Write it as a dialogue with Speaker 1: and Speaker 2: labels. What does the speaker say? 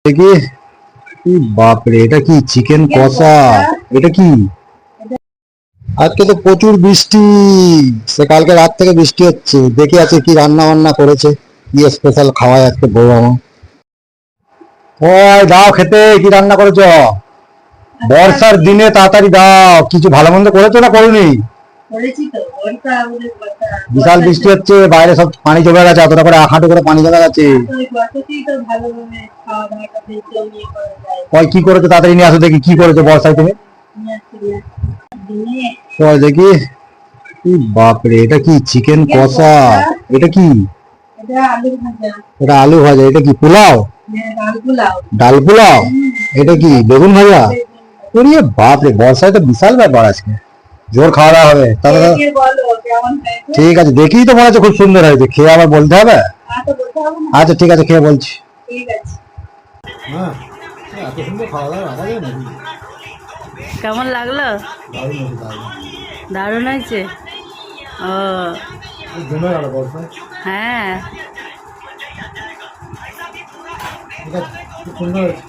Speaker 1: দেখি বাপরে, এটা কি চিকেন কষা? এটা কি? আজকে তো প্রচুর বৃষ্টি, সে কালকে রাত থেকে বৃষ্টি হচ্ছে। দেখি আছে কি রান্না বান্না করেছে, কি স্পেশাল খাওয়ায় আজকে বউ আমার। ওই দাও খেতে, কি রান্না করেছো? বর্ষার দিনে তাড়াতাড়ি দাও, কিছু ভালো মন্দ করেছো না করোনি? বিশাল বৃষ্টি হচ্ছে, বাইরে সব পানি জমে গেছে, এতটা করে হাঁটু করে পানি জমে গেছে। ওই কি করেছো, তাড়াতাড়ি নিয়ে আসো দেখি কি করেছো বর্ষায় তুমি। ওই দেখি বাপরে, এটা কি চিকেন কষা? এটা কি? এটা আলু ভাজা। এটা কি পোলাও? ডাল পোলাও। এটা কি বেগুন ভাজা? ওরে বাপরে, বর্ষায় তো বিশাল ব্যাপার আজকে, জোর খাওয়া দাওয়া হবে তাহলে। ঠিক আছে, দেখেই তো মনে হচ্ছে খুব সুন্দর হয়েছে, খেয়ে আবার বলতে হবে। আচ্ছা ঠিক আছে, খেয়ে বলছি। হ্যাঁ, এত সুন্দর খাওয়া দাওয়া রাখা যায় নাকি?
Speaker 2: কেমন লাগলো? দারুণ হয়েছে। ও হ্যাঁ,
Speaker 1: ঠিক আছে, খুব সুন্দর হয়েছে।